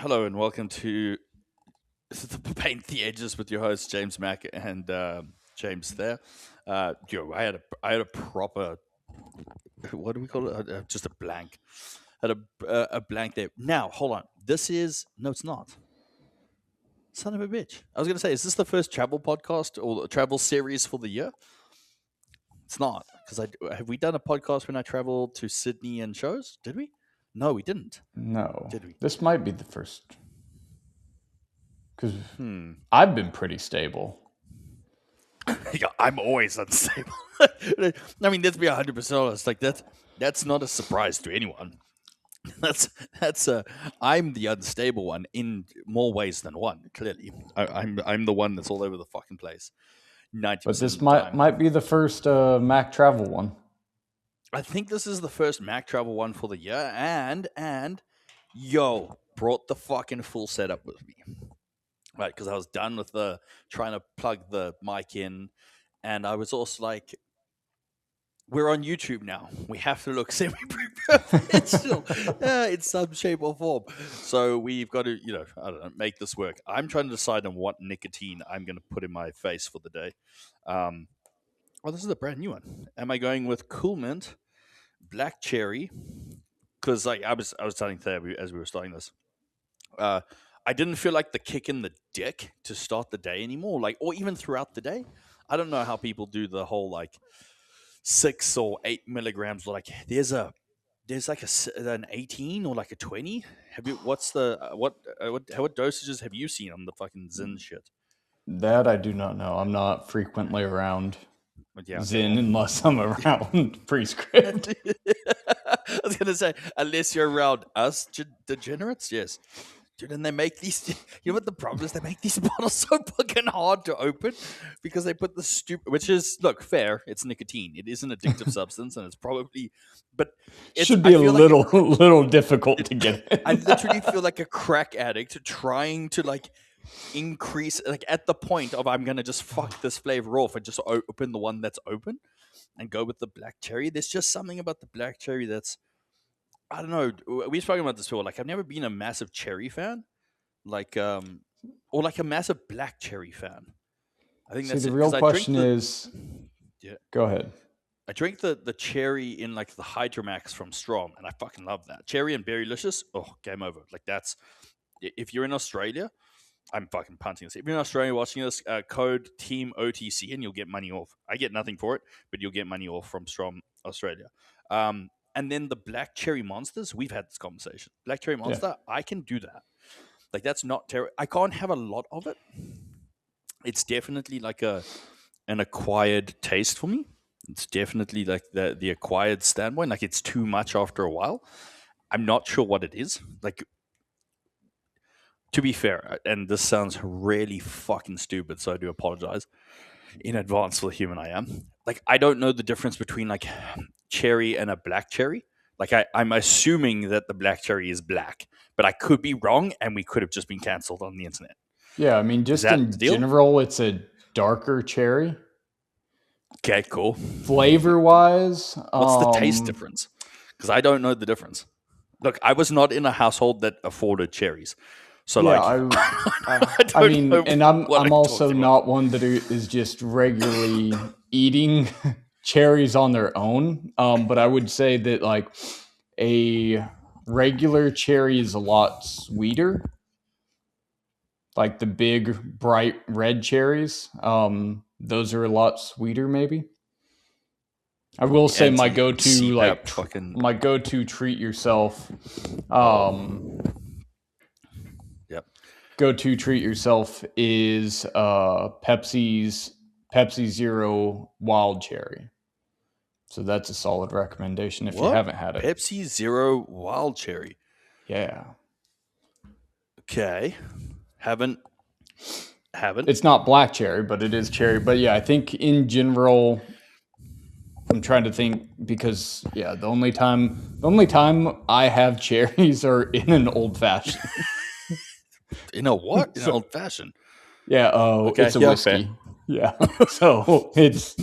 Hello and welcome to Paint the Edges with your hosts James Mack and James Thayer. I had a proper what do we call it? Just a blank. Had a blank there. Now hold on. This is no, it's not. Son of a bitch. I was going to say, is this the first travel podcast or travel series for the year? It's not because have we done a podcast when I traveled to Sydney and shows? Did we? No, we didn't. No. Did we? This might be the first. Because Hmm. I've been pretty stable. Yeah, I'm always unstable. I mean, let's be 100% honest. Like that's not a surprise to anyone. That's I'm the unstable one in more ways than one. Clearly, I'm the one that's all over the fucking place. 90% But this of the time. might be the first Mac travel one. I think this is the first Mac travel one for the year, and yo, brought the fucking full setup with me. Right, because I was done with the trying to plug the mic in, and I was also like, we're on YouTube now. We have to look semi-professional in some shape or form. So we've got to, I don't know, make this work. I'm trying to decide on what nicotine I'm going to put in my face for the day. This is a brand new one. Am I going with Cool Mint, Black Cherry? Because I was telling Thayer as we were starting this. I didn't feel like the kick in the dick to start the day anymore, or even throughout the day. I don't know how people do the whole 6 or 8 milligrams. There's like an 18 or like a 20. Have you? What's the what dosages have you seen on the fucking Zin shit? That I do not know. I'm not frequently around But yeah, Zin unless I'm around Prescript. I was gonna say unless you're around us degenerates, yes. Dude, and they make these. You know what the problem is? They make these bottles so fucking hard to open because they put the stupid. Which is look fair. It's nicotine. It is an addictive substance, and it's probably. But it should be a little difficult to get in. I literally feel like a crack addict trying to increase at the point of I'm gonna just fuck this flavor off and just open the one that's open and go with the black cherry. There's just something about the black cherry that's. I don't know. We've spoken about this before. I've never been a massive cherry fan, or a massive black cherry fan. I think that's the real question is. Yeah. Go ahead. I drink the cherry in the Hydromax from Strom, and I fucking love that cherry and Berrylicious. Oh, game over. That's if you're in Australia, I'm fucking punting this. If you're in Australia watching this, code Team OTC, and you'll get money off. I get nothing for it, but you'll get money off from Strom Australia. And then the black cherry monsters, we've had this conversation. Black cherry monster, yeah. I can do that. That's not terrible. I can't have a lot of it. It's definitely an acquired taste for me. It's definitely the acquired standpoint. It's too much after a while. I'm not sure what it is. To be fair, and this sounds really fucking stupid, so I do apologize in advance for the human I am. I don't know the difference between cherry and a black cherry. I'm assuming that the black cherry is black, but I could be wrong, and we could have just been canceled on the internet. Yeah, I mean, just in general, it's a darker cherry. Okay, cool. Flavor-wise, what's the taste difference? Because I don't know the difference. Look, I was not in a household that afforded cherries. So yeah, I mean, and I'm also not one that is just regularly eating cherries on their own. But I would say that a regular cherry is a lot sweeter. The big bright red cherries, those are a lot sweeter. Maybe I will say my go-to my go-to treat yourself. Go-to treat yourself is Pepsi Zero Wild Cherry. So that's a solid recommendation if you haven't had it. Pepsi Zero Wild Cherry. Yeah. Okay. Haven't. It's not black cherry, but it is cherry. But yeah, I think in general, I'm trying to think because the only time I have cherries are in an old fashioned. In a what? In an old fashioned? Yeah. Okay, it's a whiskey. Fair. Yeah. So it's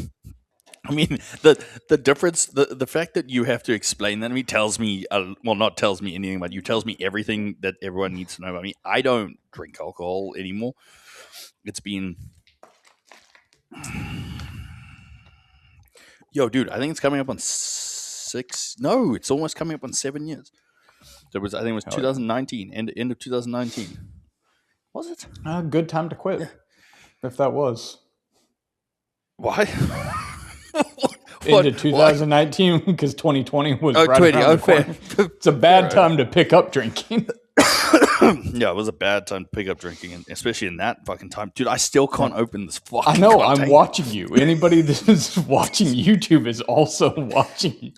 I mean, the difference, the fact that you have to explain that to me tells me, well, not tells me anything, but you tells me everything that everyone needs to know about me. I don't drink alcohol anymore. It's been, yo, dude, I think it's coming up on 6. No, it's almost coming up on 7 years. There was, I think it was Hell yeah. 2019, end of 2019. Was it? Good time to quit, Yeah. if that was. Why? Into 2019 because 2020 was right 20, around the corner. It's a bad time to pick up drinking. Yeah, it was a bad time to pick up drinking, and especially in that fucking time, dude. I still can't open this fucking. I know. container. I'm watching you. Anybody that is watching YouTube is also watching you.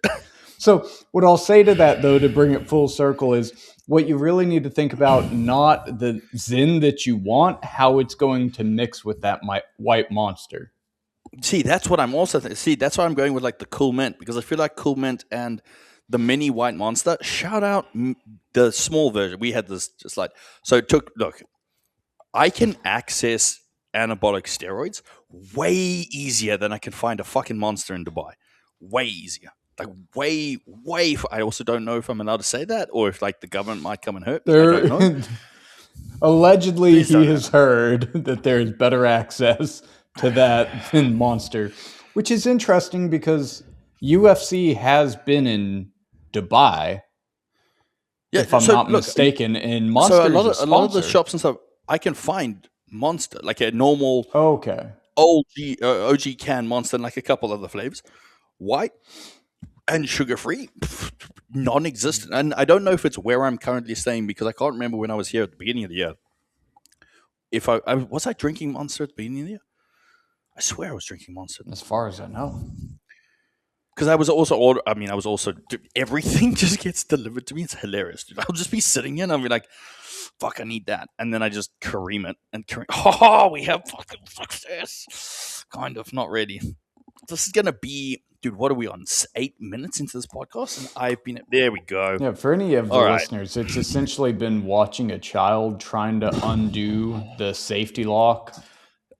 So what I'll say to that, though, to bring it full circle, is what you really need to think about, not the Zin that you want, how it's going to mix with that white monster. See, that's what I'm also see. That's why I'm going with like the Cool Mint, because I feel like Cool Mint and the mini white monster. Shout out the small version. We had this just like so. It took look. I can access anabolic steroids way easier than I can find a fucking monster in Dubai. Way easier. Like way. I also don't know if I'm allowed to say that or if like the government might come and hurt me. I don't know. Allegedly, he has heard that there's better access to that than Monster, which is interesting because UFC has been in Dubai, if I'm not mistaken, and Monster so a lot of the shops and stuff, I can find Monster, like a normal OG can Monster and like a couple other flavors. White and sugar-free, non-existent. And I don't know if it's where I'm currently staying because I can't remember when I was here at the beginning of the year. If I was I drinking Monster at the beginning of the year? I swear I was drinking Monster. As far as I know. Because I was also everything just gets delivered to me. It's hilarious, dude. I'll just be sitting here and I'll be like, fuck, I need that. And then I just cream it and we have fucking success. Kind of, not really. This is going to be, dude, what are we on? 8 minutes into this podcast? And I've been, there we go. Yeah, for any of the listeners, it's essentially been watching a child trying to undo the safety lock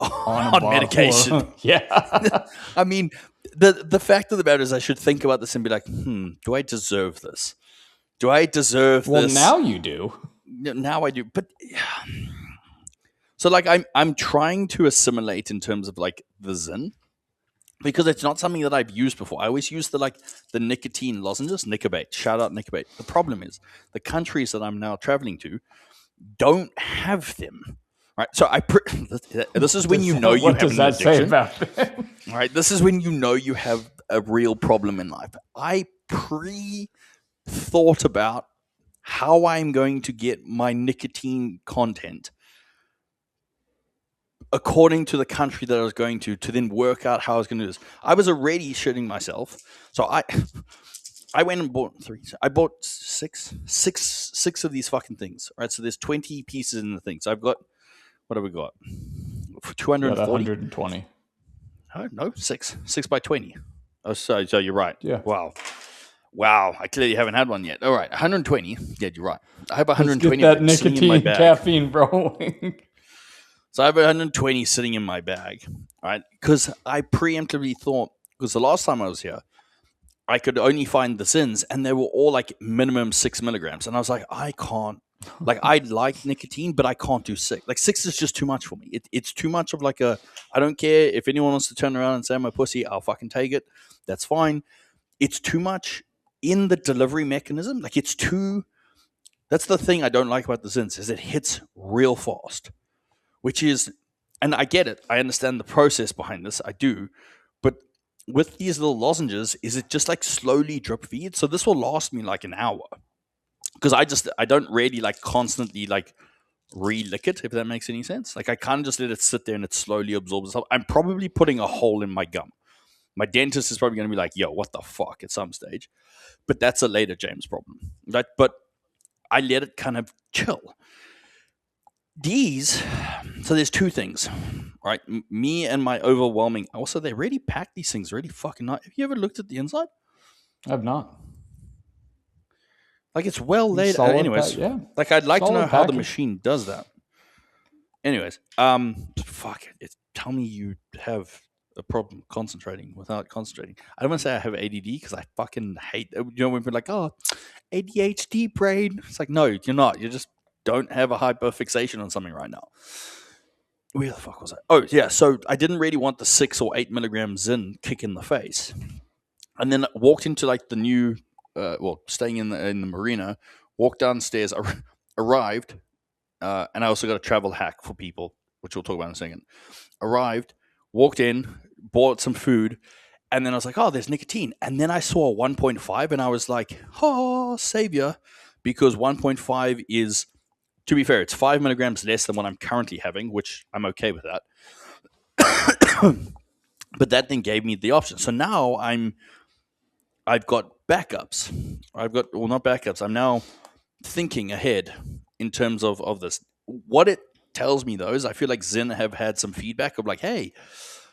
on medication. Yeah. I mean, the fact of the matter is I should think about this and be like, do I deserve this? Do I deserve this? Well, now you do. Now I do. But so like I'm trying to assimilate in terms of like the Zin, because it's not something that I've used before. I always use the nicotine lozenges, Nicobate. Shout out Nicobate. The problem is the countries that I'm now traveling to don't have them. Right, so this is when you know you have an addiction. What does that say about them? All right, this is when you know you have a real problem in life. I thought about how I'm going to get my nicotine content according to the country that I was going to then work out how I was going to do this. I was already shitting myself, so I went and bought 3. I bought six of these fucking things. All right, so there's 20 pieces in the thing. So I've got. What have we got? 240? 120. Oh, no, 6 by 20. Oh, so you're right. Yeah. Wow. I clearly haven't had one yet. All right, 120. Yeah, you're right. I have 120. Let's get that nicotine caffeine rolling. So I have 120 sitting in my bag, right? Because I preemptively thought, because the last time I was here, I could only find the Zins, and they were all like minimum 6 milligrams. And I was like, I can't. Like, I like nicotine, but I can't do 6. Like, 6 is just too much for me. It's too much of like a, I don't care if anyone wants to turn around and say I'm a pussy, I'll fucking take it. That's fine. It's too much in the delivery mechanism. Like, it's too, that's the thing I don't like about the Zins, is it hits real fast, which is, and I get it. I understand the process behind this. I do. But with these little lozenges, is it just like slowly drip feed? So this will last me like an hour. Because I don't really like constantly like re-lick it, if that makes any sense. Like I can't just let it sit there and it slowly absorbs itself. I'm probably putting a hole in my gum. My dentist is probably going to be like, yo, what the fuck at some stage. But that's a later James problem. Right? But I let it kind of chill. So there's 2 things. Right? Me and my overwhelming, also they really pack these things really fucking nice. Have you ever looked at the inside? I've not. Like, it's well laid out. Anyways, yeah. Like, I'd like to know how the machine does that. Anyways, fuck it. Tell me you have a problem concentrating without concentrating. I don't want to say I have ADD because I fucking hate, when people are like, oh, ADHD brain. It's like, no, you're not. You just don't have a hyper fixation on something right now. Where the fuck was I? Oh, yeah. So I didn't really want the 6 or 8 milligram Zin kick in the face. And then walked into like the new, staying in the marina, walked downstairs, arrived, and I also got a travel hack for people, which we'll talk about in a second. Arrived, walked in, bought some food, and then I was like, oh, there's nicotine. And then I saw 1.5, and I was like, oh, savior, because 1.5 is, to be fair, it's 5 milligrams less than what I'm currently having, which I'm okay with that. But that then gave me the option. So now I've got backups. Not backups. I'm now thinking ahead in terms of this. What it tells me though is I feel like Zyn have had some feedback of like, hey,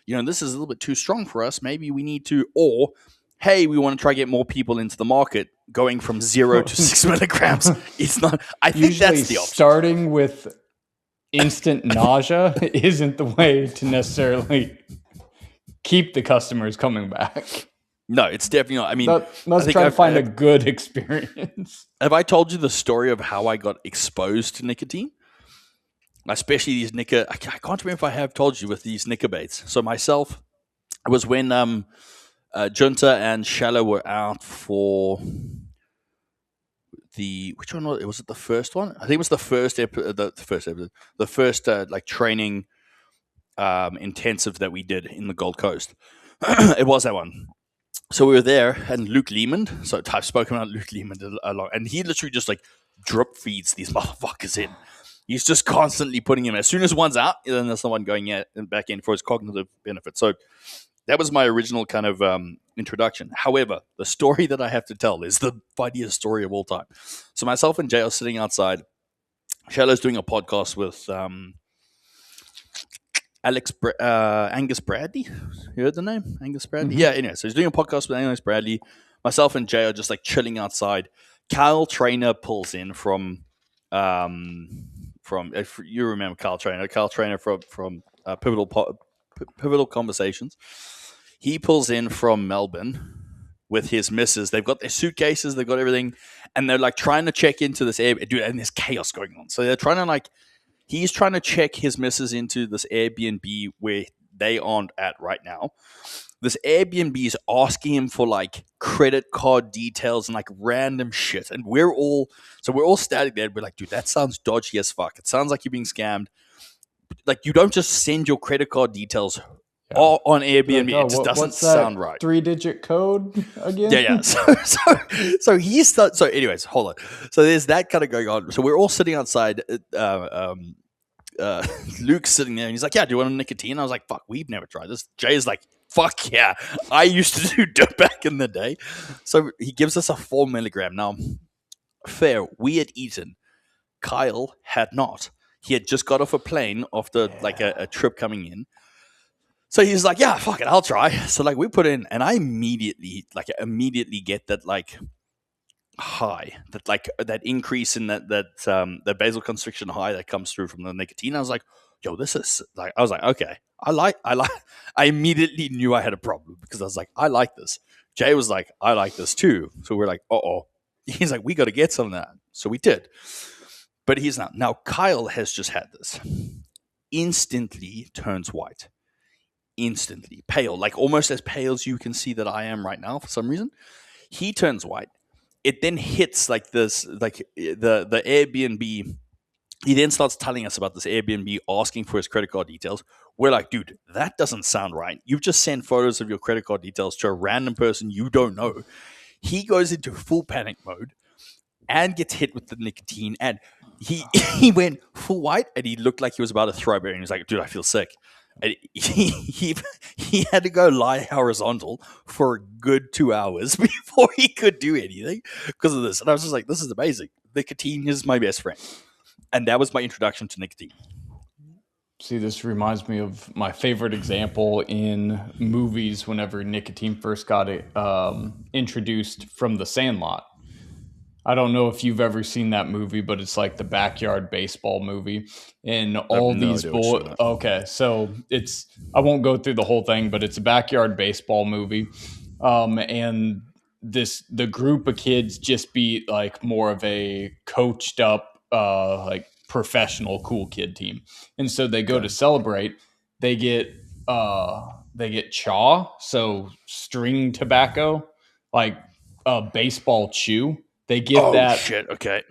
this is a little bit too strong for us. Maybe we need to, or hey, we want to try to get more people into the market. Going from 0 to 6 milligrams, it's not. I think usually that's the option. Starting with instant nausea isn't the way to necessarily keep the customers coming back. No, it's definitely not. I mean, let's try to find a good experience. Have I told you the story of how I got exposed to nicotine? Especially these I can't remember if I have told you with these Nicobates. So myself, it was when Junta and Shallow were out for which one was it? Was it the first one? I think it was the first episode, the first like training intensive that we did in the Gold Coast. It was that one. So we were there, and Luke Lehman. So I've spoken about Luke Lehman a lot, and he literally just like drip feeds these motherfuckers in. He's just constantly putting him. As soon as one's out, then there's someone going back in for his cognitive benefit. So that was my original kind of introduction. However, the story that I have to tell is the funniest story of all time. So myself and Jay are sitting outside. Shallow's doing a podcast with Angus Bradley. You heard the name? Angus Bradley? Mm-hmm. Yeah, anyway, so he's doing a podcast with Angus Bradley. Myself and Jay are just like chilling outside. Kyle Trainer pulls in from if you remember Kyle Trainer from Pivotal Conversations. He pulls in from Melbourne with his missus. They've got their suitcases, they've got everything, and they're like trying to check into this Airbnb, and there's chaos going on. So they're trying to he's trying to check his missus into this Airbnb where they aren't at right now. This Airbnb is asking him for like credit card details and like random shit. And we're all standing there. We're like, dude, that sounds dodgy as fuck. It sounds like you're being scammed. Like, you don't just send your credit card details on Airbnb. Like, it just doesn't sound right. 3-digit code again? Yeah. So anyways, hold on. So there's that kind of going on. So we're all sitting outside. Luke's sitting there and he's like, yeah, do you want a nicotine? I was like, fuck, we've never tried this. Jay's like, fuck yeah, I used to do dope back in the day. So he gives us a 4 milligram. Now, fair, we had eaten. Kyle had not. He had just got off a plane after like a trip coming in. So he's like, yeah, fuck it, I'll try. So like we put in, and I immediately get that like high, that increase in that basal constriction high that comes through from the nicotine. I was like, yo, this is like, I was like, okay, I immediately knew I had a problem because I was like, I like this. Jay was like, I like this too. So we're like, he's like, we got to get some of that. So we did. But he's not. Now, Kyle has just had this. Instantly turns white. Instantly pale, like almost as pale as you can see that I am right now for some reason. He turns white. It then hits like this, like the Airbnb. He then starts telling us about this Airbnb, asking for his credit card details. We're like, dude, that doesn't sound right. You've just sent photos of your credit card details to a random person you don't know. He goes into full panic mode and gets hit with the nicotine. And he went full white and he looked like he was about to throw up. And he was like, dude, I feel sick. And he had to go lie horizontal for a good 2 hours before he could do anything because of this. And I was just like, this is amazing. Nicotine is my best friend. And that was my introduction to nicotine. See, this reminds me of my favorite example in movies whenever nicotine first got introduced from The Sandlot. I don't know if you've ever seen that movie, but it's like the backyard baseball movie. And I have all no these idea what you're talking about. okay, so I won't go through the whole thing, but it's a backyard baseball movie. And the group of kids just be like more of a coached up like professional cool kid team. And so they go to celebrate, they get chaw, so string tobacco, like baseball chew. They get Oh that, shit! Okay.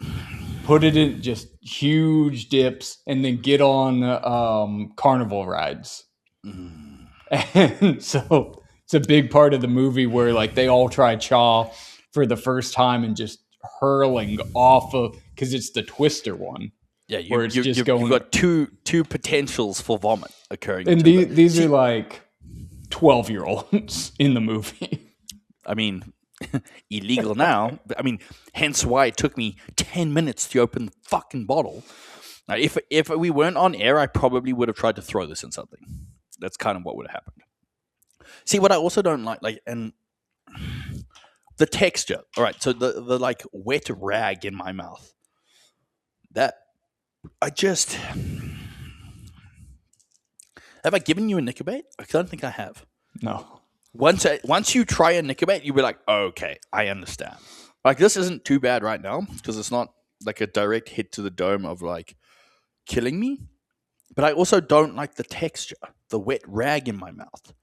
put it in just huge dips, and then get on carnival rides. And so it's a big part of the movie where like they all try chaw for the first time and just hurling off of, because it's the twister one. Yeah, where it's just going. You've got two potentials for vomit occurring. And these are like 12-year-olds in the movie. I mean, illegal now. I mean, hence why it took me 10 minutes to open the fucking bottle. Now, if we weren't on air, I probably would have tried to throw this in something. That's kind of what would have happened. See, what I also don't like, and the texture. All right, so the like wet rag in my mouth. That I just have I given you a Nicobate? I don't think I have. No. Once you try a Nicobate, you'll be like, oh, okay, I understand. Like, this isn't too bad right now because it's not like a direct hit to the dome of like killing me. But I also don't like the texture, the wet rag in my mouth.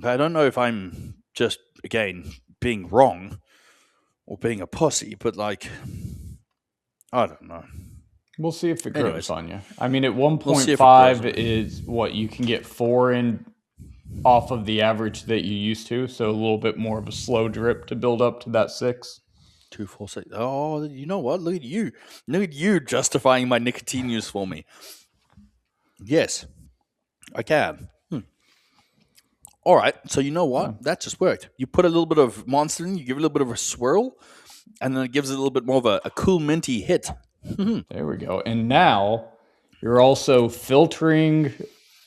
I don't know if I'm just, again, being wrong or being a pussy, but like, I don't know. We'll see if it grows on you. I mean, at 1.5 we'll is what you can get 4 in off of the average that you used to. So a little bit more of a slow drip to build up to that 6. 2, 4, 6. Oh, you know what? Look at you. Look at you justifying my nicotine use for me. Yes, I can. All right. So you know what? That just worked. You put a little bit of Monster in, you give it a little bit of a swirl, and then it gives it a little bit more of a cool minty hit. There we go. And now you're also filtering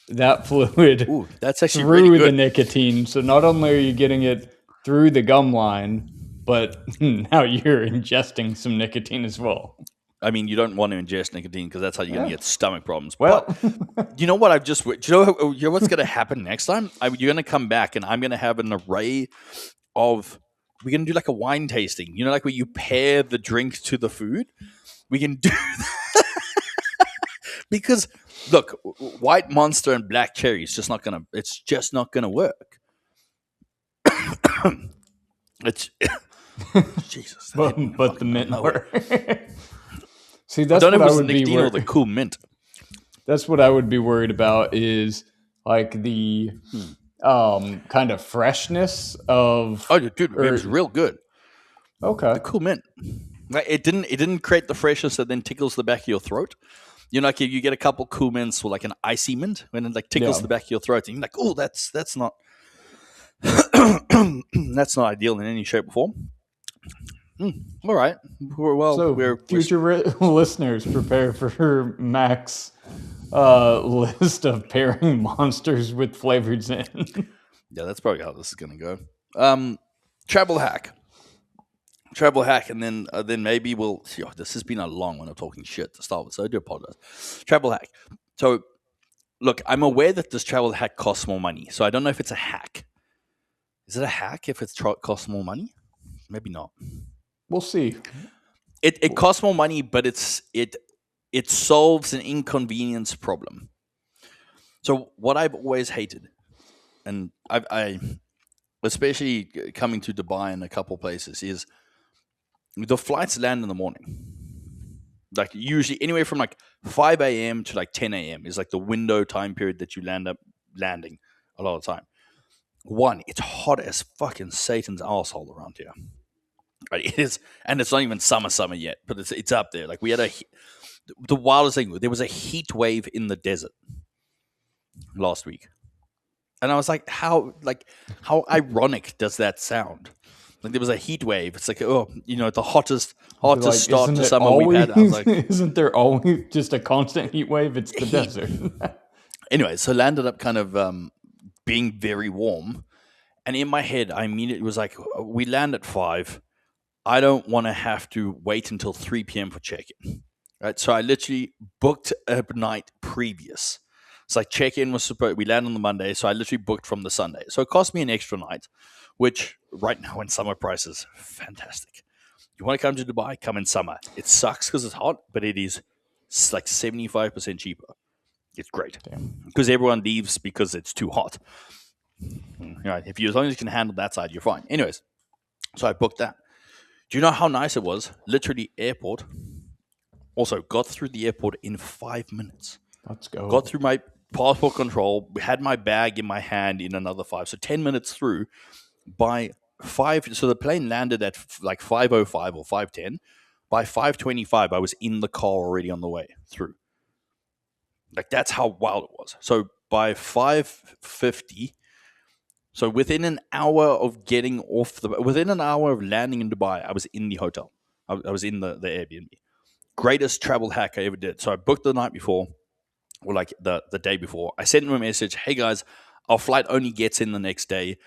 that fluid that's actually through really good. the nicotine. So not only are you getting it through the gum line, but now you're ingesting some nicotine as well. I mean, you don't want to ingest nicotine because that's how you're going to get stomach problems. Well, but you know what? Do you know what's going to happen next time? You're going to come back and I'm going to have an array of. We're going to do like a wine tasting. You know, like where you pair the drink to the food. We can do that. Because look, white Monster and black cherry is just not going to. It's just not going to work. It's Jesus. but the mint were. See, that's what I would be worried. Or the cool mint. That's what I would be worried about is like the kind of freshness of. Oh, dude, it was real good. Okay, the cool mint. Like, it didn't create the freshness that then tickles the back of your throat. You know, like if you get a couple cool mints or like an icy mint when it like tickles the back of your throat, and you're like, oh, that's not that's not ideal in any shape or form. All right. Future listeners, prepare for Mac's list of pairing monsters with flavors in. Yeah, that's probably how this is going to go. Travel hack, and then maybe we'll. This has been a long one of talking shit to start with, so I do apologize. Travel hack. So, look, I'm aware that this travel hack costs more money, so I don't know if it's a hack. Is it a hack if it costs more money? Maybe not. We'll see. It costs more money, but it solves an inconvenience problem. So what I've always hated, and I especially coming to Dubai and a couple places, is the flights land in the morning. Like usually anywhere from like 5 a.m. to like 10 a.m. is like the window time period that you landing a lot of the time. One, it's hot as fucking Satan's asshole around here. Right, it is, and it's not even summer yet, but it's up there. Like we had the wildest thing. There was a heat wave in the desert last week, and I was like, how ironic does that sound? Like there was a heat wave. It's like, the hottest start to summer we've had. I was like, isn't there always just a constant heat wave? It's the desert. Anyway, so landed up kind of being very warm, and in my head, I immediately was like, we land at 5. I don't want to have to wait until 3 p.m. for check-in. Right. So I literally booked a night previous. It's like check-in was supposed, we land on the Monday. So I literally booked from the Sunday. So it cost me an extra night, which right now in summer prices, fantastic. You want to come to Dubai, come in summer. It sucks because it's hot, but it is like 75% cheaper. It's great. Damn. Because everyone leaves because it's too hot. Right. If you, as long as you can handle that side, you're fine. Anyways, so I booked that. Do you know how nice it was? Literally, airport. Also, got through the airport in 5 minutes. Let's go. Got through my passport control. Had my bag in my hand in another 5. So 10 minutes through. By 5, so the plane landed at like 5:05 or 5:10. By 5:25, I was in the car already on the way through. Like that's how wild it was. So by 5:50. So within an hour of getting off within an hour of landing in Dubai, I was in the hotel. I was in the Airbnb. Greatest travel hack I ever did. So I booked the night before, or like the day before. I sent them a message, hey guys, our flight only gets in the next day,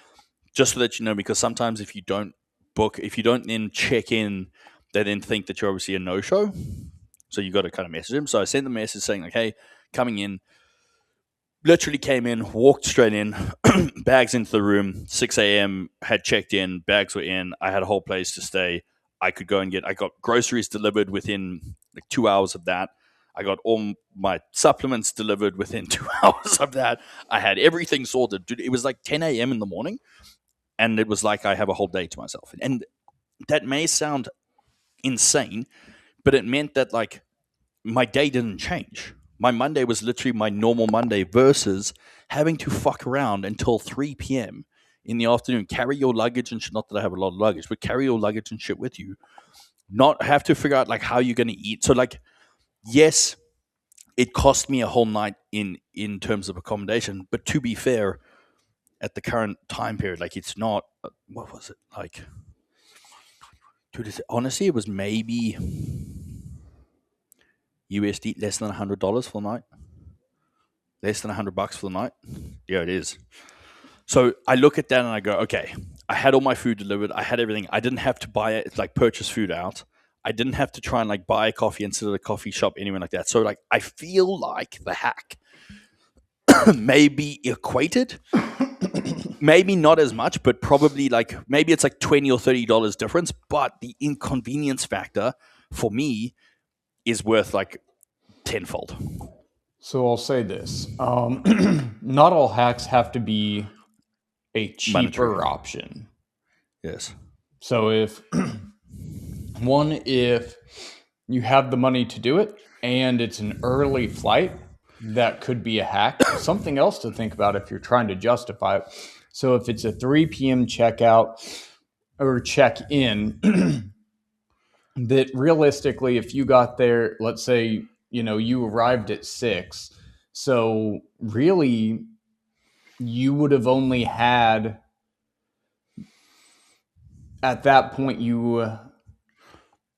just so that you know, because sometimes if you don't book, if you don't then check in, they then think that you're obviously a no-show. So you got to kind of message them. So I sent the message saying like, hey, coming in, literally came in, walked straight in, bags into the room, 6 a.m., had checked in, bags were in. I had a whole place to stay. I could go and I got groceries delivered within like 2 hours of that. I got all my supplements delivered within 2 hours of that. I had everything sorted. Dude, it was like 10 a.m. in the morning, and it was like I have a whole day to myself. And that may sound insane, but it meant that like my day didn't change. My Monday was literally my normal Monday versus having to fuck around until 3 p.m. in the afternoon, carry your luggage and shit. Not that I have a lot of luggage, but carry your luggage and shit with you. Not have to figure out like how you're going to eat. So like, yes, it cost me a whole night in terms of accommodation. But to be fair, at the current time period, like it's not, what was it like? Dude, honestly, it was maybe USD less than $100 for the night. Less than $100 for the night. Yeah, it is. So I look at that and I go, okay, I had all my food delivered. I had everything. I didn't have to buy it, like purchase food out. I didn't have to try and like buy a coffee and sit at a coffee shop anywhere like that. So like I feel like the hack may be equated. Maybe not as much, but probably like maybe it's like $20 or $30 difference. But the inconvenience factor for me is worth like tenfold. So I'll say this: not all hacks have to be a cheaper Monetary. option. Yes. So if you have the money to do it and it's an early flight, that could be a hack. Something else to think about if you're trying to justify it. So if it's a 3 p.m. checkout or check-in, that realistically, if you got there, let's say, you arrived at 6, so really you would have only had, at that point, you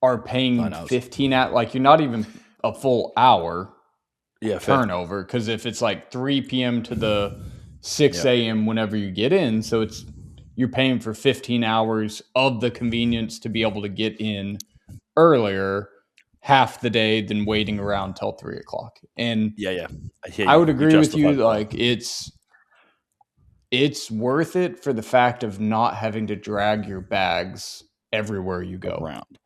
are paying 15 at, like, you're not even a full hour turnover, because if it's like 3 p.m. to the 6 a.m. whenever you get in, so you're paying for 15 hours of the convenience to be able to get in earlier half the day than waiting around till 3 o'clock. And I would agree with you, like it's worth it for the fact of not having to drag your bags everywhere you go around.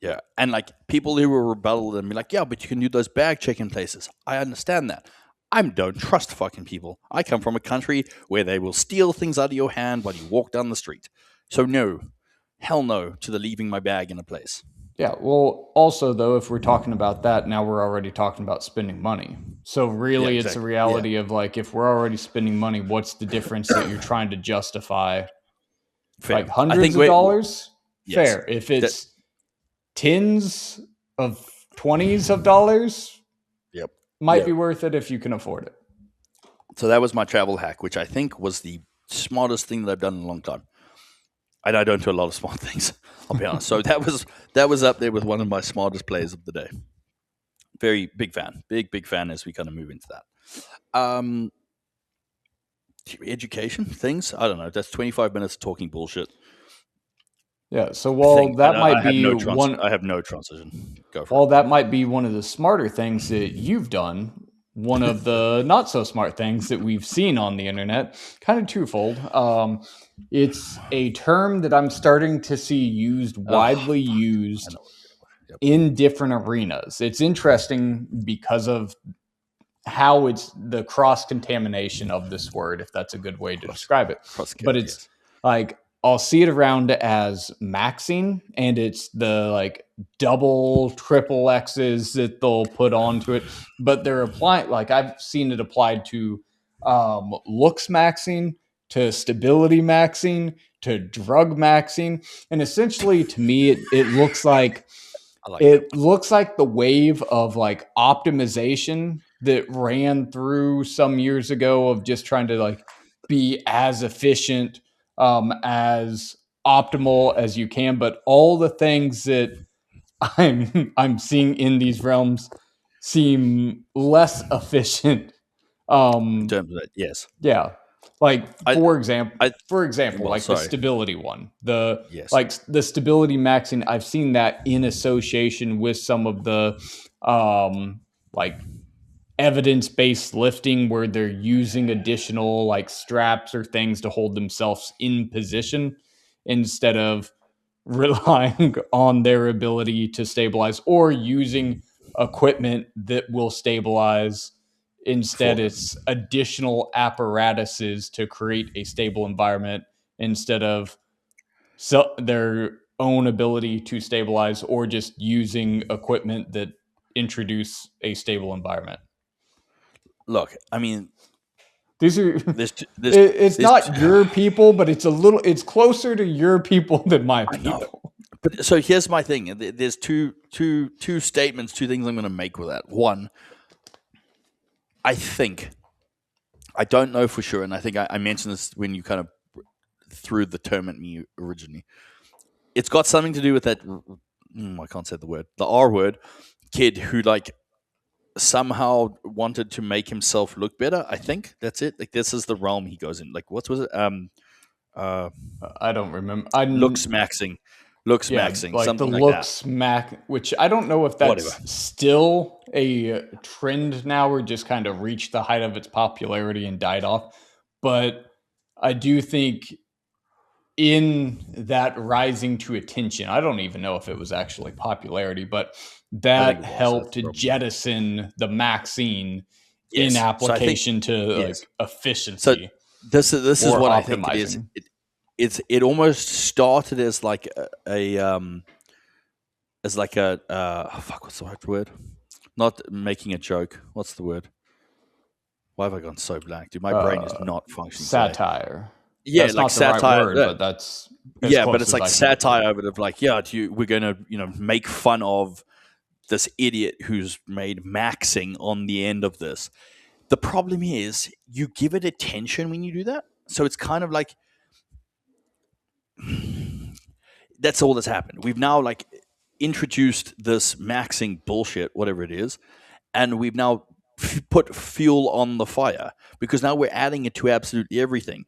Yeah. And like people who will rebel and be like, yeah, but you can do those bag checking places. I understand that. I don't trust fucking people. I come from a country where they will steal things out of your hand while you walk down the street. So no, hell no to the leaving my bag in a place. Yeah, well, also, though, if we're talking about that, now we're already talking about spending money. So really, it's a reality of, like, if we're already spending money, what's the difference that you're trying to justify? Fair. Like hundreds of dollars? Yes. Fair. If it's tens of 20s of dollars, might be worth it if you can afford it. So that was my travel hack, which I think was the smartest thing that I've done in a long time. And I don't do a lot of smart things, I'll be honest. So that was up there with one of my smartest plays of the day. Very big fan. Big fan as we kind of move into that. Education things? I don't know. That's 25 minutes of talking bullshit. Yeah. So while that might be I have no transition. Go for while it. that might be one of the smarter things that you've done, one of the not so smart things that we've seen on the internet, kind of twofold. It's a term that I'm starting to see used, widely I used know. Yep. in different arenas. It's interesting because of how it's the cross contamination of this word, if that's a good way to describe it. But it's Yes. like I'll see it around as maxing, and it's the like double, triple X's that they'll put onto it. But they're applying, like I've seen it applied to looks maxing, to stability maxing, to drug maxing. And essentially, to me, it looks like I like that one. the wave of like optimization that ran through some years ago of just trying to like be as efficient, as optimal as you can, but all the things that I'm seeing in these realms seem less efficient. In terms of that, yes. Yeah. Like I, I, for example, well, like the sorry. stability one, the Yes. like the stability maxing, I've seen that in association with some of the like evidence-based lifting where they're using additional like straps or things to hold themselves in position instead of relying on their ability to stabilize or using equipment that will stabilize. For Instead, them. it's additional apparatuses to create a stable environment instead of their own ability to stabilize or just using equipment that introduce a stable environment. Look, I mean, These are it's there's not your people, but it's closer to your people than my I know. people. But so here's my thing. There's two statements, two things I'm going to make with that. One, I think, I don't know for sure, and I think I mentioned this when you kind of threw the term at me originally. It's got something to do with that. I can't say the word. The R word kid who like somehow wanted to make himself look better. I think that's it. Like this is the realm he goes in. Like what was it? Uh, I don't remember. looks maxing, Yeah, like the something like that. looks Mac, which I don't know if Whatever. that's still a trend now or just kind of reached the height of its popularity and died off. But I do think in that rising to attention, I don't even know if it was actually popularity, but I think that it was. That's helped the problem. jettison the Maxine in Yes. So I think application to yes. like So efficiency this is or what I think it is. optimizing. It almost started as like as like a fuck. What's the right word? Not making a joke. What's the word? Why have I gone so blank? Dude, my brain is not functioning today. Satire. Yeah, That's like not the right satire. word, but that's as Yeah, but close it's as like I can get to it. satire of like, yeah, we're gonna make fun of this idiot who's made maxing on the end of this. The problem is you give it attention when you do that. So it's kind of like that's all that's happened. We've now like introduced this maxing bullshit, whatever it is, and we've now put fuel on the fire because now we're adding it to absolutely everything.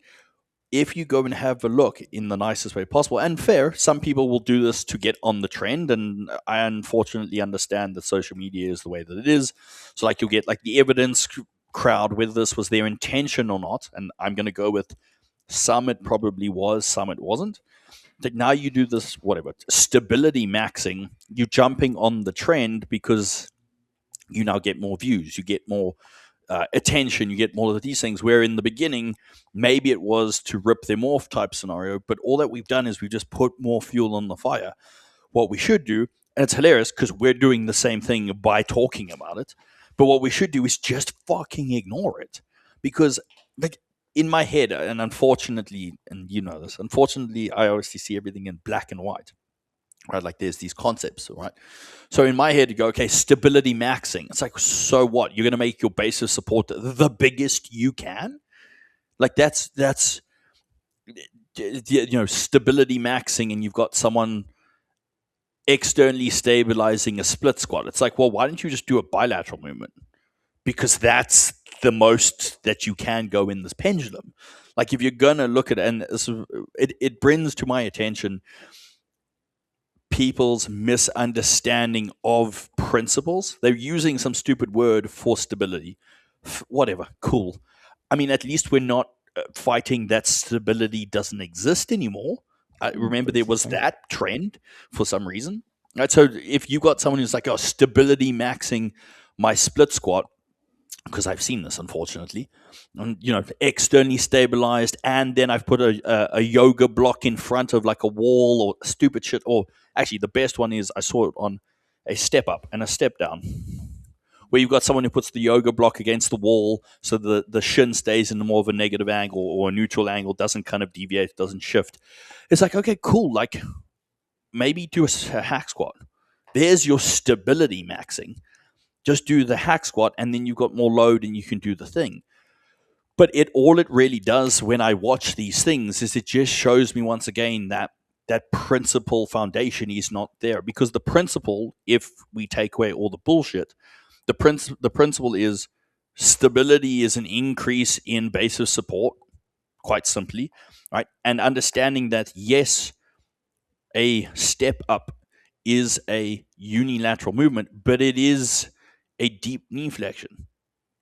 If you go and have a look in the nicest way possible, and fair, some people will do this to get on the trend, and I unfortunately understand that social media is the way that it is. So, like, you'll get like the evidence crowd, whether this was their intention or not, and I'm going to go with some it probably was, some it wasn't. Like now you do this, whatever, stability maxing, you jumping on the trend because you now get more views, you get more attention, you get more of these things. Where in the beginning, maybe it was to rip them off type scenario, but all that we've done is we've just put more fuel on the fire. What we should do, and it's hilarious because we're doing the same thing by talking about it, but what we should do is just fucking ignore it. Because, like, in my head, and unfortunately, and you know this, unfortunately, I obviously see everything in black and white, right? Like, there's these concepts, right? So in my head, you go, okay, stability maxing. It's like, so what? You're going to make your base of support the biggest you can? Like, that's stability maxing, and you've got someone externally stabilizing a split squat. It's like, well, why don't you just do a bilateral movement? Because that's the most that you can go in this pendulum. Like, if you're going to look at it, and it brings to my attention people's misunderstanding of principles. They're using some stupid word for stability. Whatever, cool. I mean, at least we're not fighting that stability doesn't exist anymore. I remember there was that trend for some reason. Right, so if you got someone who's like, oh, stability maxing my split squat, because I've seen this, unfortunately, externally stabilized, and then I've put a yoga block in front of like a wall or stupid shit. Or actually, the best one is I saw it on a step up and a step down, where you've got someone who puts the yoga block against the wall so the shin stays in more of a negative angle or a neutral angle, doesn't kind of deviate, doesn't shift. It's like, okay, cool. Like maybe do a hack squat. There's your stability maxing. Just do the hack squat, and then you've got more load and you can do the thing. But all it really does when I watch these things is it just shows me once again that principle foundation is not there. Because the principle, if we take away all the bullshit, the principle is stability is an increase in base of support, quite simply, right? And understanding that, yes, a step up is a unilateral movement, but it is a deep knee flexion,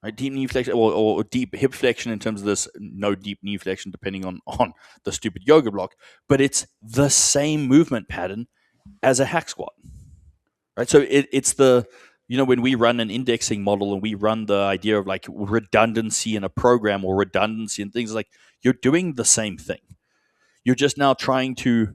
right? Deep knee flexion or deep hip flexion in terms of this, no deep knee flexion depending on the stupid yoga block, but it's the same movement pattern as a hack squat, right? So it's the, when we run an indexing model and we run the idea of like redundancy in a program or redundancy and things, like you're doing the same thing. You're just now trying to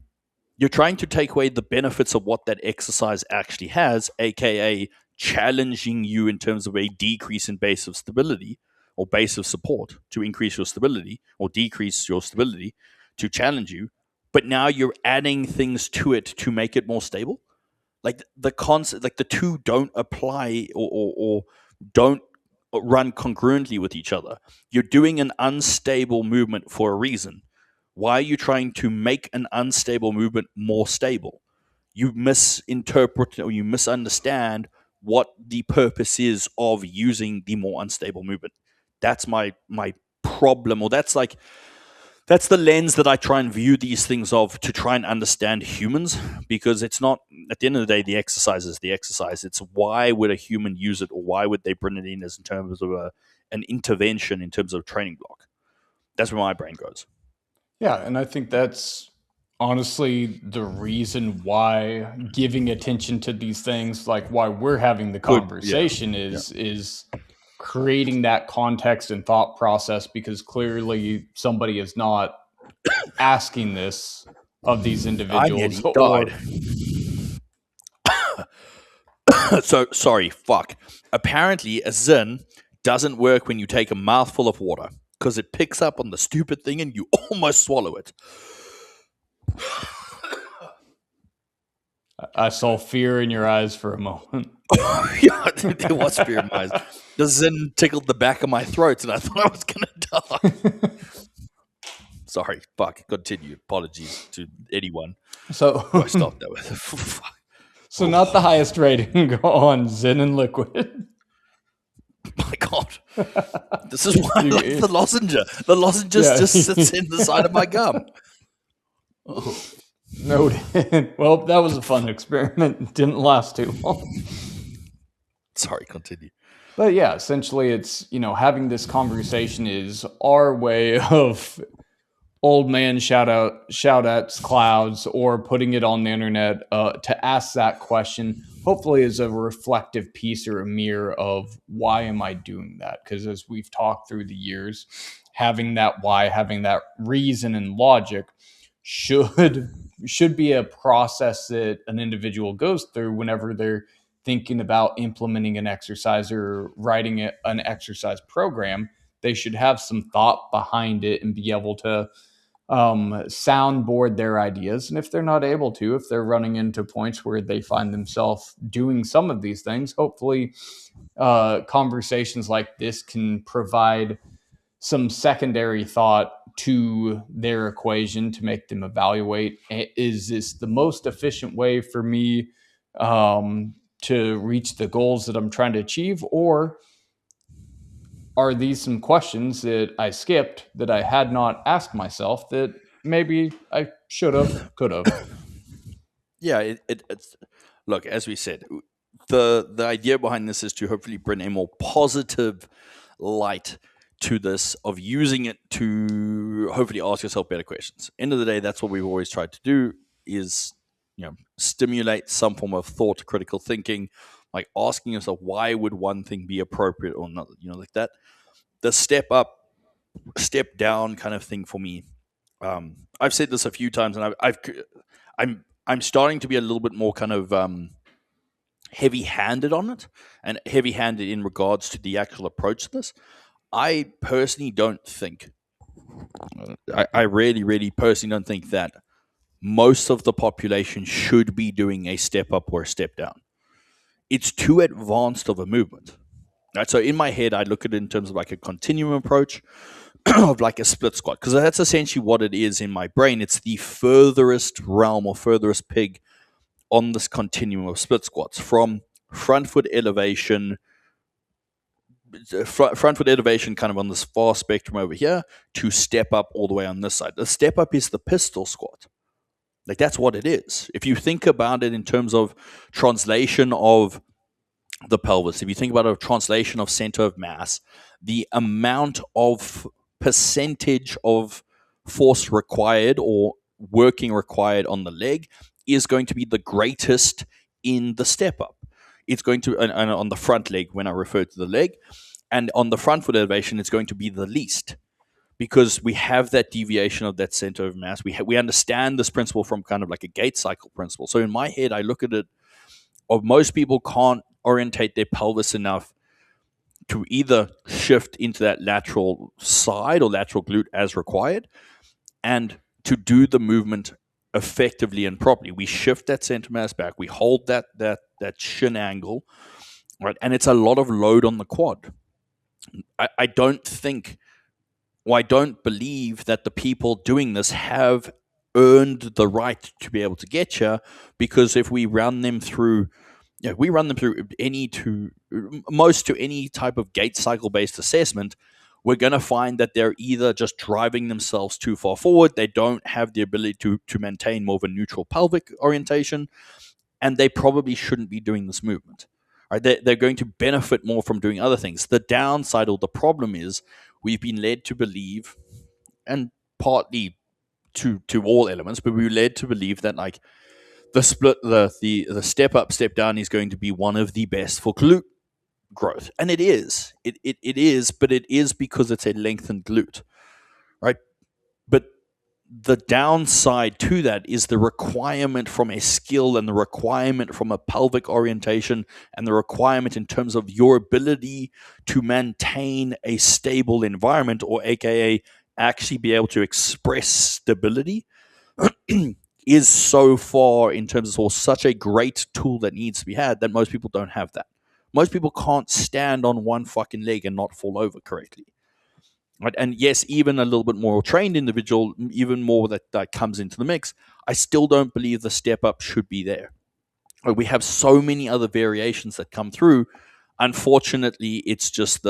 take away the benefits of what that exercise actually has, aka challenging you in terms of a decrease in base of stability or base of support to increase your stability, or decrease your stability to challenge you. But now you're adding things to it to make it more stable. Like the concept, like the two don't apply or don't run congruently with each other. You're doing an unstable movement for a reason. Why are you trying to make an unstable movement more stable? You misinterpret or you misunderstand what the purpose is of using the more unstable movement. That's my problem, or that's the lens that I try and view these things of, to try and understand humans, because it's not, at the end of the day, the exercise is the exercise. It's why would a human use it, or why would they bring it in as in terms of an intervention in terms of training block. That's where my brain goes. Yeah, and I think that's honestly the reason why giving attention to these things, like why we're having the conversation, is creating that context and thought process, because clearly somebody is not asking this of these individuals. Died. So sorry, fuck. Apparently, a Zyn doesn't work when you take a mouthful of water, because it picks up on the stupid thing and you almost swallow it. I saw fear in your eyes for a moment. Yeah, there was fear in my eyes. The Zyn tickled the back of my throat and I thought I was going to die. Sorry, fuck. Continue. Apologies to anyone. So I stopped that with. So not the highest rating on Zyn and liquid. My God. This is why I like the lozenge. The lozenge just sits in the side of my gum. Oh. Noted. Well, that was a fun experiment. It didn't last too long. Sorry, continue. But yeah, essentially it's, having this conversation is our way of old man shout outs clouds, or putting it on the internet to ask that question, hopefully as a reflective piece or a mirror of why am I doing that? Because as we've talked through the years, having that why, having that reason and logic should be a process that an individual goes through whenever they're thinking about implementing an exercise or writing an exercise program. They should have some thought behind it and be able to soundboard their ideas. And if they're not able to, if they're running into points where they find themselves doing some of these things, hopefully conversations like this can provide some secondary thought to their equation to make them evaluate, is this the most efficient way for me to reach the goals that I'm trying to achieve? Or are these some questions that I skipped, that I had not asked myself, that maybe I should have, could have? Yeah, it's look, as we said, the idea behind this is to hopefully bring a more positive light to this, of using it to hopefully ask yourself better questions. End of the day, that's what we've always tried to do, is stimulate some form of thought, critical thinking, like asking yourself, why would one thing be appropriate or not, like that. The step up, step down kind of thing for me. I've said this a few times, and I'm starting to be a little bit more kind of heavy-handed on it, and heavy-handed in regards to the actual approach to this. I personally don't think, I really, really personally don't think that most of the population should be doing a step up or a step down. It's too advanced of a movement. Right? So in my head, I look at it in terms of like a continuum approach of like a split squat, because that's essentially what it is in my brain. It's the furthest realm or furthest pig on this continuum of split squats, from front foot elevation, kind of on this far spectrum over here, to step up all the way on this side. The step up is the pistol squat. Like, that's what it is. If you think about it in terms of translation of the pelvis, if you think about a translation of center of mass, the amount of percentage of force required or working required on the leg is going to be the greatest in the step up. It's going to, and on the front leg, when I refer to the leg, and on the front foot elevation, it's going to be the least, because we have that deviation of that center of mass. We understand this principle from kind of like a gait cycle principle. So in my head, I look at it, of most people can't orientate their pelvis enough to either shift into that lateral side or lateral glute as required, and to do the movement effectively and properly. We shift that center mass back. We hold that shin angle, right? And it's a lot of load on the quad. I don't think, I don't believe that the people doing this have earned the right to be able to get here, because if we run them through, we run them through most to any type of gait cycle based assessment, we're going to find that they're either just driving themselves too far forward, they don't have the ability to maintain more of a neutral pelvic orientation, and they probably shouldn't be doing this movement. Right? They're going to benefit more from doing other things. The downside or the problem is, we've been led to believe, and partly to all elements, but we were led to believe that like the split, the step up, step down is going to be one of the best for glute growth, and it is. It is, but it is because it's a lengthened glute, right? But the downside to that is the requirement from a skill, and the requirement from a pelvic orientation, and the requirement in terms of your ability to maintain a stable environment, or AKA actually be able to express stability, is so far in terms of, or such a great tool that needs to be had, that most people don't have that. Most people can't stand on one fucking leg and not fall over correctly. Right? And yes, even a little bit more trained individual, even more that comes into the mix, I still don't believe the step up should be there. We have so many other variations that come through. Unfortunately, it's just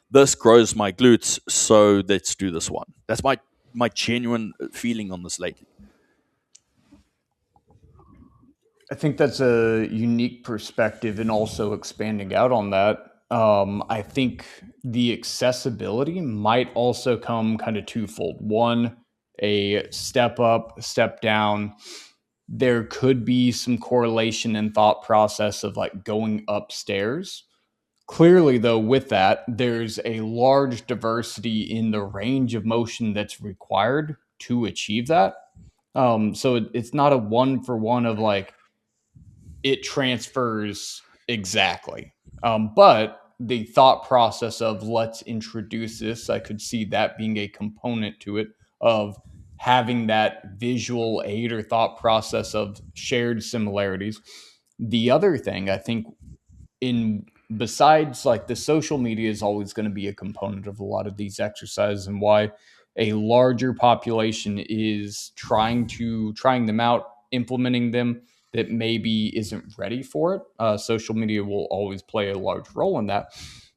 this grows my glutes, so let's do this one. That's my genuine feeling on this lately. I think that's a unique perspective, and also expanding out on that. I think the accessibility might also come kind of twofold. One, a step up, step down. There could be some correlation in thought process of like going upstairs. Clearly, though, with that, there's a large diversity in the range of motion that's required to achieve that. So it's not a one for one of like, it transfers exactly. But the thought process of let's introduce this, I could see that being a component to it, of having that visual aid or thought process of shared similarities. The other thing I think, in besides like the social media, is always going to be a component of a lot of these exercises, and why a larger population is trying them out, implementing them, that maybe isn't ready for it. Social media will always play a large role in that.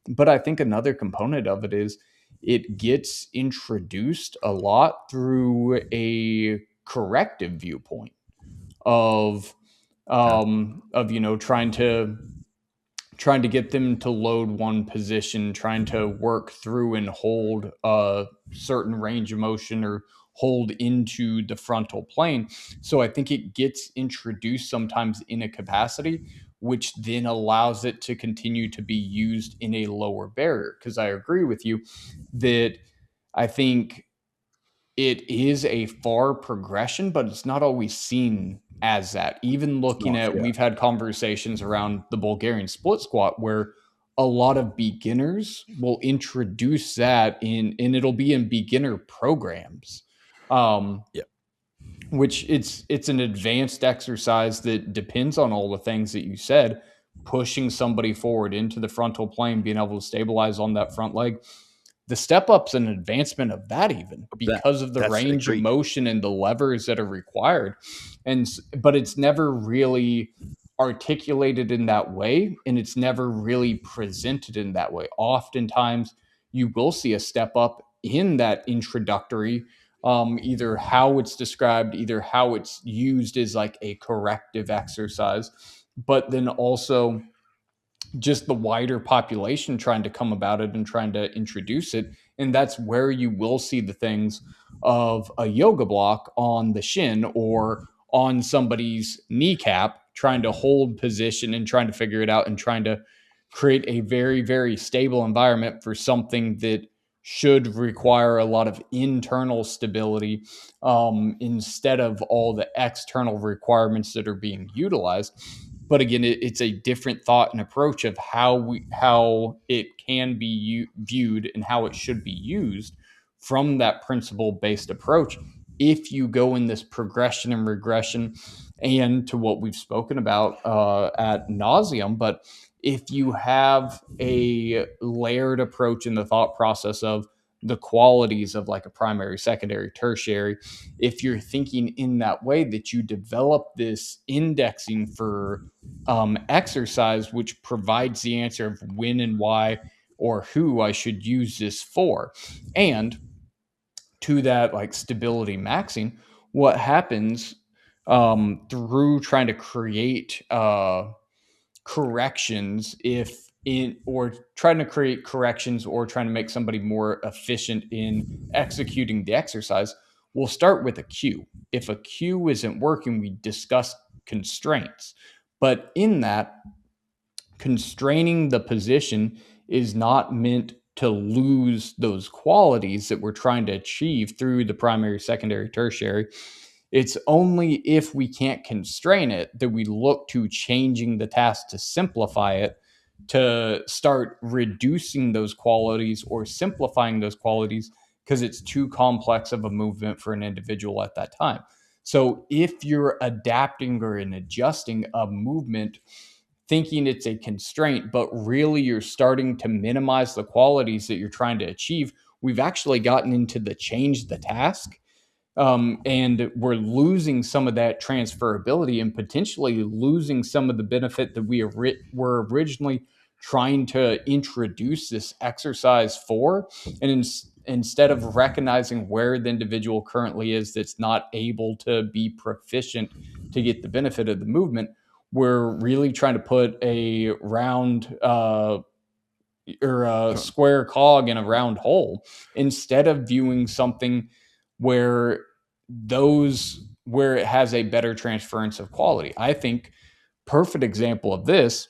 But I think another component of it is, it gets introduced a lot through a corrective viewpoint of of trying to get them to load one position, trying to work through and hold a certain range of motion or hold into the frontal plane. So I think it gets introduced sometimes in a capacity, which then allows it to continue to be used in a lower barrier. Because I agree with you that I think it is a far progression, but it's not always seen as that. Even It's looking not, at, yeah. we've had conversations around the Bulgarian split squat where a lot of beginners will introduce that and it'll be in beginner programs. Um, Yeah. which it's an advanced exercise that depends on all the things that you said, pushing somebody forward into the frontal plane, being able to stabilize on that front leg. The step up's an advancement of that, even That because of the that's range of agreed. motion and the levers that are required. But it's never really articulated in that way, and it's never really presented in that way. Oftentimes you will see a step up in that introductory, either how it's described, either how it's used as like a corrective exercise, but then also just the wider population trying to come about it and trying to introduce it. And that's where you will see the things of a yoga block on the shin or on somebody's kneecap, trying to hold position and trying to figure it out and trying to create a very, very stable environment for something that should require a lot of internal stability, instead of all the external requirements that are being utilized. But again, it's a different thought and approach of how it can be viewed and how it should be used from that principle based approach. If you go in this progression and regression, and to what we've spoken about at nauseum, but if you have a layered approach in the thought process of the qualities of like a primary, secondary, tertiary, if you're thinking in that way, that you develop this indexing for exercise, which provides the answer of when and why or who I should use this for. And to that, like stability maxing, what happens through trying to create corrections, if in or trying to create corrections or trying to make somebody more efficient in executing the exercise, we'll start with a cue. If a cue isn't working, we discuss constraints. But in that, constraining the position is not meant to lose those qualities that we're trying to achieve through the primary, secondary, tertiary. It's only if we can't constrain it that we look to changing the task to simplify it, to start reducing those qualities or simplifying those qualities because it's too complex of a movement for an individual at that time. So if you're adapting or adjusting a movement thinking it's a constraint, but really you're starting to minimize the qualities that you're trying to achieve, we've actually gotten into the change the task. And we're losing some of that transferability and potentially losing some of the benefit that we were originally trying to introduce this exercise for. And instead of recognizing where the individual currently is that's not able to be proficient to get the benefit of the movement, we're really trying to put a round or a square cog in a round hole instead of viewing something where where it has a better transference of quality. I think perfect example of this,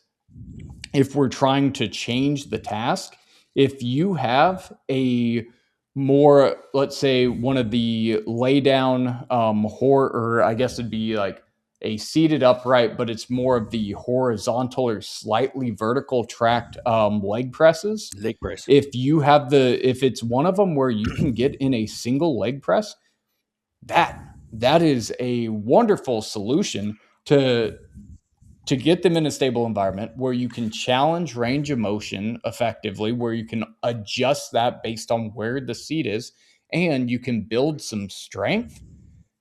if we're trying to change the task, if you have a more, let's say, one of the lay down or I guess it'd be like a seated upright, but it's more of the horizontal or slightly vertical tracked leg presses. Leg press. If it's one of them where you can get in a single leg press, that is a wonderful solution to get them in a stable environment where you can challenge range of motion effectively, where you can adjust that based on where the seat is, and you can build some strength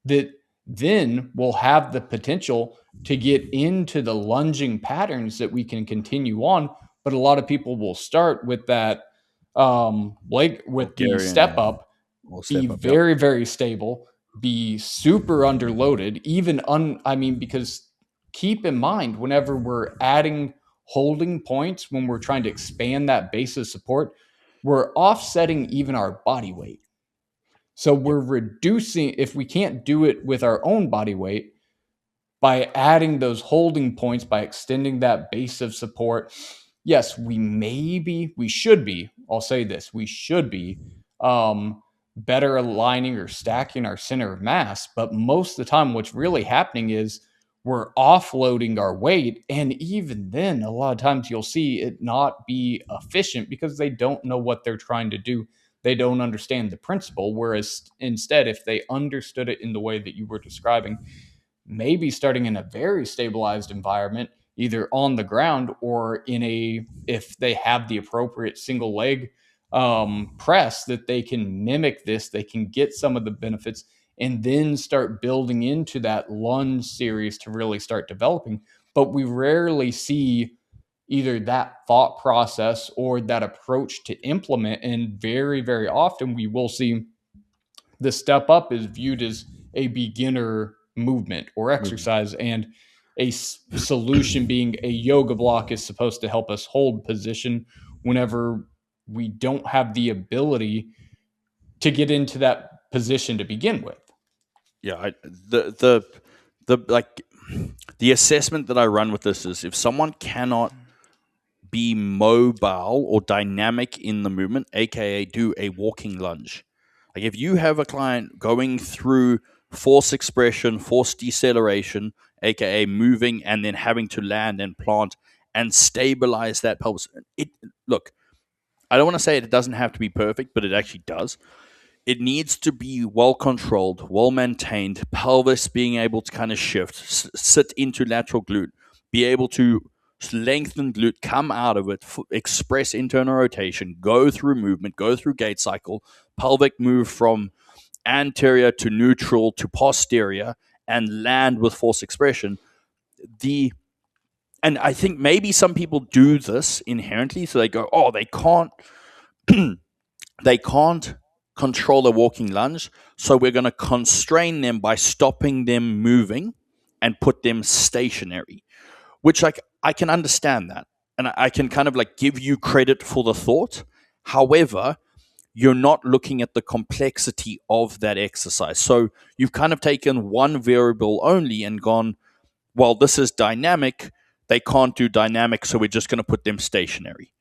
that then will have the potential to get into the lunging patterns that we can continue on. But a lot of people will start with that, like with the step Bulgarian up, or be step up. Yep. very, very stable, be super underloaded, even I mean, because keep in mind whenever we're adding holding points, when we're trying to expand that base of support, we're offsetting even our body weight. So Yep. we're reducing, if we can't do it with our own body weight, by adding those holding points, by extending that base of support, yes, we should be, I'll say this, we should be better aligning or stacking our center of mass. But most of the time, what's really happening is we're offloading our weight. And even then, a lot of times you'll see it not be efficient because they don't know what they're trying to do. They don't understand the principle. Whereas instead, if they understood it in the way that you were describing, maybe starting in a very stabilized environment, either on the ground or in a, if they have the appropriate single leg press, that they can mimic this, they can get some of the benefits, and then start building into that lunge series to really start developing. But we rarely see either that thought process or that approach to implement. And very, very often we will see the step up is viewed as a beginner movement or Movement. exercise, and a solution being a yoga block is supposed to help us hold position whenever we don't have the ability to get into that position to begin with. Yeah, the like the assessment that I run with this is if someone cannot be mobile or dynamic in the movement, aka do a walking lunge. Like if you have a client going through force expression, force deceleration, aka moving and then having to land and plant and stabilize that pelvis. Look, I don't want to say it doesn't have to be perfect, but it actually does. It needs to be well controlled, well maintained, pelvis being able to kind of shift, sit into lateral glute, be able to lengthen glute, come out of it, express internal rotation, go through movement, go through gait cycle, pelvic move from anterior to neutral to posterior, and land with force expression. The and I think maybe some people do this inherently, so they go, oh, they can't they can't control a walking lunge, so we're going to constrain them by stopping them moving and put them stationary. Which I can understand that, and I can kind of like give you credit for the thought. However, you're not looking at the complexity of that exercise. So you've kind of taken one variable only and gone, well, this is dynamic. They can't do dynamic, so we're just going to put them stationary.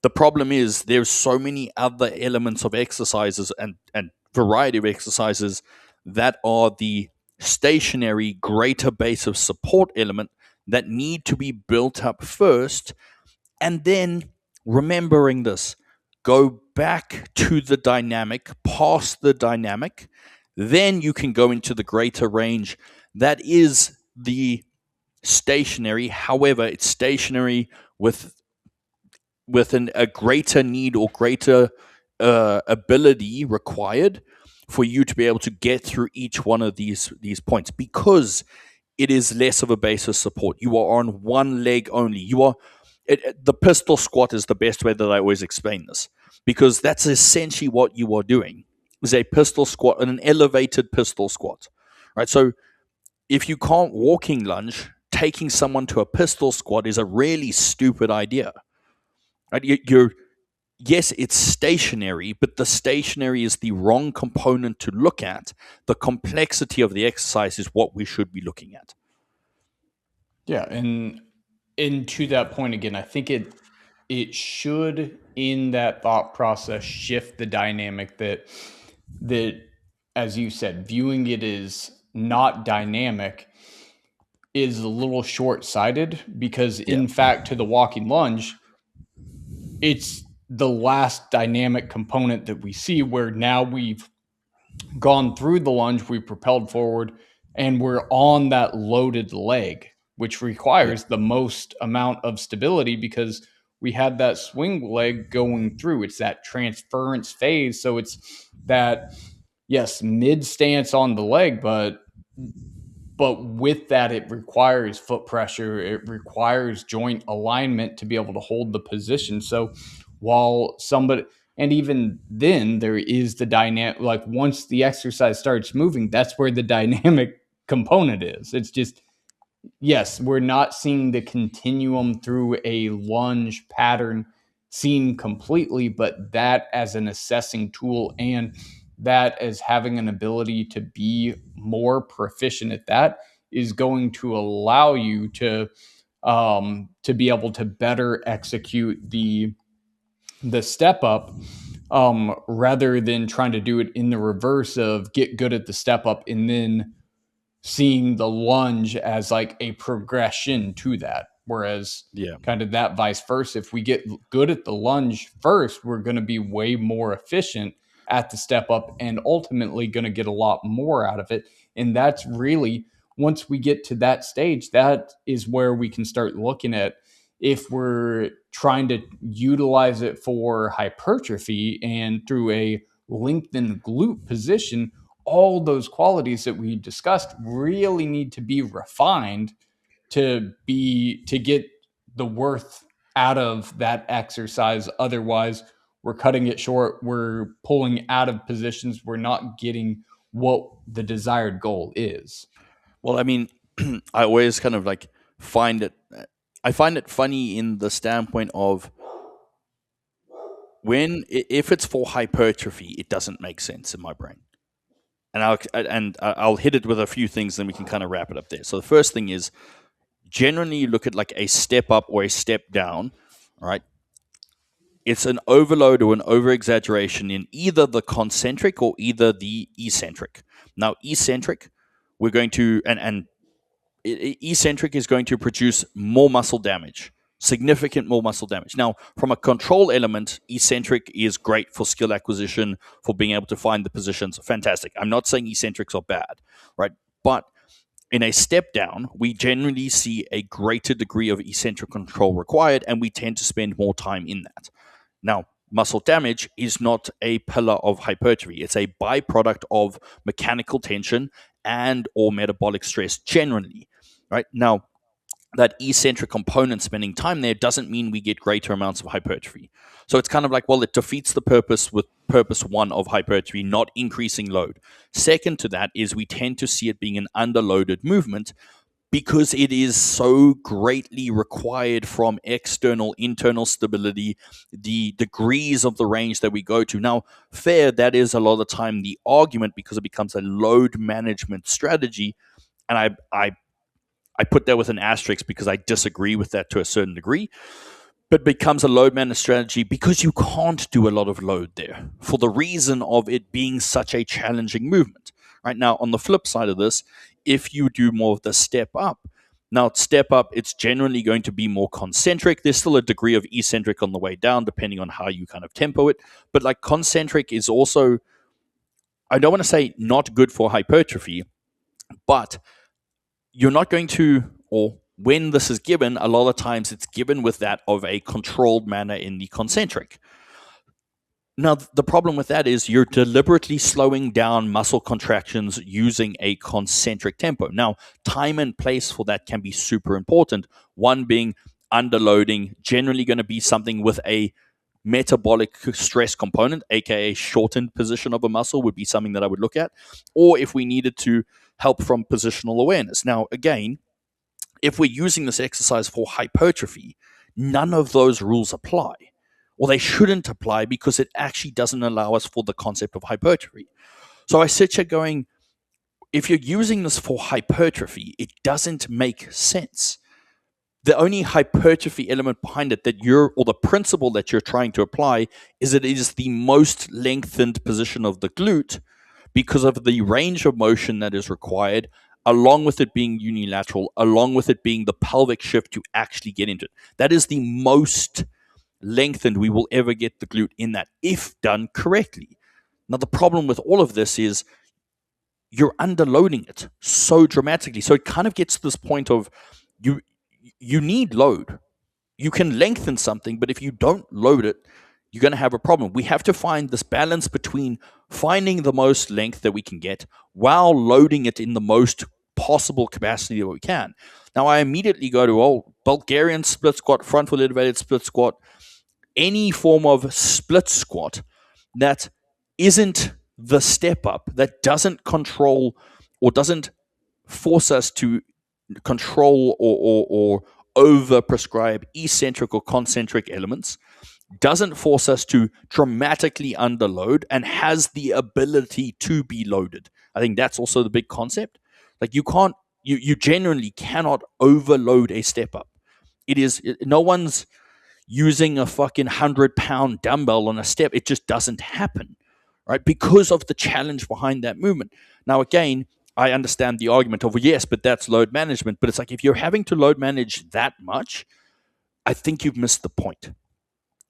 The problem is there's so many other elements of exercises and variety of exercises that are the stationary greater base of support element that need to be built up first. And then remembering this, go back to the dynamic, past the dynamic, then you can go into the greater range that is the stationary. However, it's stationary with a greater need or greater ability required for you to be able to get through each one of these points, because it is less of a base of support. You are on one leg only. The pistol squat is the best way that I always explain this, because that's essentially what you are doing, is a pistol squat, an elevated pistol squat, right? So if you can't walking lunge, taking someone to a pistol squat is a really stupid idea. Right? You're yes, it's stationary, but the stationary is the wrong component to look at. The complexity of the exercise is what we should be looking at. Yeah, and to that point again, I think it should, in that thought process, shift the dynamic that, as you said, viewing it as not dynamic is a little short-sighted, because Yeah. in fact, to the walking lunge, it's the last dynamic component that we see, where now we've gone through the lunge, we've propelled forward, and we're on that loaded leg, which Yeah. requires the most amount of stability because we had that swing leg going through. It's that transference phase. So it's that, yes, mid stance on the leg, but with that, it requires foot pressure. It requires joint alignment to be able to hold the position. So while somebody, and even then, there is the dynamic, like once the exercise starts moving, that's where the dynamic component is. It's just yes, we're not seeing the continuum through a lunge pattern seen completely, but that as an assessing tool and that as having an ability to be more proficient at that is going to allow you to be able to better execute the step up, rather than trying to do it in the reverse of get good at the step up and then seeing the lunge as like a progression to that. Whereas Yeah. kind of that vice versa, if we get good at the lunge first, we're going to be way more efficient at the step up and ultimately going to get a lot more out of it. And that's really, once we get to that stage, that is where we can start looking at if we're trying to utilize it for hypertrophy and through a lengthened glute position, all those qualities that we discussed really need to be refined to get the worth out of that exercise. Otherwise, we're cutting it short, we're pulling out of positions, we're not getting what the desired goal is. Well, I mean, I always kind of like find it. I find it funny in the standpoint of if it's for hypertrophy, it doesn't make sense in my brain. And I'll hit it with a few things, then we can kind of wrap it up there. So the first thing is, generally you look at like a step up or a step down, all right? It's an overload or an over exaggeration in either the concentric or either the eccentric. Now, eccentric, we're going to, and eccentric is going to produce more muscle damage, significant more muscle damage. Now, from a control element, eccentric is great for skill acquisition, for being able to find the positions. Fantastic. I'm not saying eccentrics are bad, right? But in a step down, we generally see a greater degree of eccentric control required, and we tend to spend more time in that. Now, muscle damage is not a pillar of hypertrophy. It's a byproduct of mechanical tension and or metabolic stress generally, right? Now, that eccentric component spending time there doesn't mean we get greater amounts of hypertrophy. So it's kind of like, well, it defeats the purpose with purpose one of hypertrophy, not increasing load. Second to that is we tend to see it being an underloaded movement because it is so greatly required from external, internal stability, the degrees of the range that we go to. Now, fair, that is a lot of the time the argument because it becomes a load management strategy. And I put that with an asterisk because I disagree with that to a certain degree, but becomes a load management strategy because you can't do a lot of load there for the reason of it being such a challenging movement. Right now, on the flip side of this, if you do more of the step up, now step up, it's generally going to be more concentric. There's still a degree of eccentric on the way down, depending on how you kind of tempo it. But like concentric is also, I don't want to say not good for hypertrophy, but you're not going to, or when this is given, a lot of times it's given with that of a controlled manner in the concentric. Now, the problem with that is you're deliberately slowing down muscle contractions using a concentric tempo. Now, time and place for that can be super important. One being underloading, generally going to be something with a metabolic stress component, aka shortened position of a muscle, would be something that I would look at. Or if we needed to help from positional awareness. Now, again, if we're using this exercise for hypertrophy, none of those rules apply. Or they shouldn't apply because it actually doesn't allow us for the concept of hypertrophy. So I sit here going, if you're using this for hypertrophy, it doesn't make sense. The only hypertrophy element behind it or the principle that you're trying to apply is it is the most lengthened position of the glute because of the range of motion that is required, along with it being unilateral, along with it being the pelvic shift to actually get into it. That is the most lengthened we will ever get the glute in that, if done correctly. Now, the problem with all of this is you're underloading it so dramatically. So it kind of gets to this point of you need load. You can lengthen something, but if you don't load it, you're going to have a problem. We have to find this balance between finding the most length that we can get while loading it in the most possible capacity that we can. Now, I immediately go to, Bulgarian split squat, frontal elevated split squat, any form of split squat that isn't the step up, that doesn't control or doesn't force us to control or over prescribe eccentric or concentric elements, doesn't force us to dramatically underload, and has the ability to be loaded. I think that's also the big concept. Like you genuinely cannot overload a step up. No one's using a fucking 100-pound dumbbell on a step. It just doesn't happen, right? Because of the challenge behind that movement. Now, again, I understand the argument of, well, yes, but that's load management. But it's like, if you're having to load manage that much, I think you've missed the point.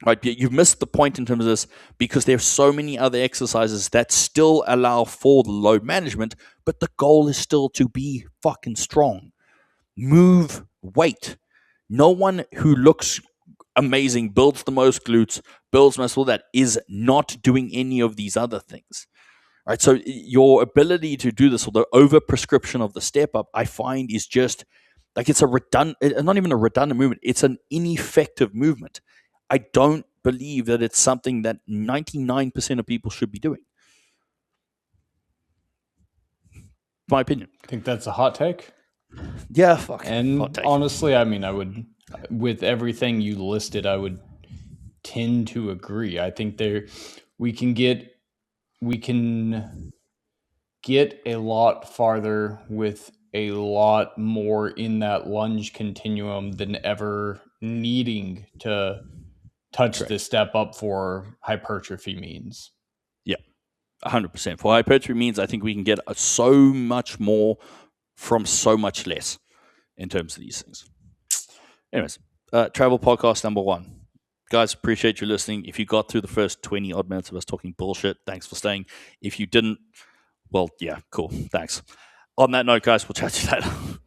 Right, you've missed the point in terms of this, because there's so many other exercises that still allow for the load management, but the goal is still to be fucking strong. Move weight. No one who looks amazing, builds the most glutes, builds muscle, that is not doing any of these other things. Right, so your ability to do this, or the over prescription of the step up, I find is just like, it's a redundant, not even a redundant movement. It's an ineffective movement. I don't believe that it's something that 99% of people should be doing. My opinion. I think that's a hot take. Yeah, fuck. And hot take. Honestly, I mean, I would, with everything you listed, I would tend to agree. I think we can get a lot farther with a lot more in that lunge continuum than ever needing to touch the step up for hypertrophy means. Yeah, 100%. For hypertrophy means, I think we can get so much more from so much less in terms of these things. Anyways, travel podcast number 1. Guys, appreciate you listening. If you got through the first 20 odd minutes of us talking bullshit, thanks for staying. If you didn't, well, yeah, cool. Thanks. On that note, guys, we'll chat to you later.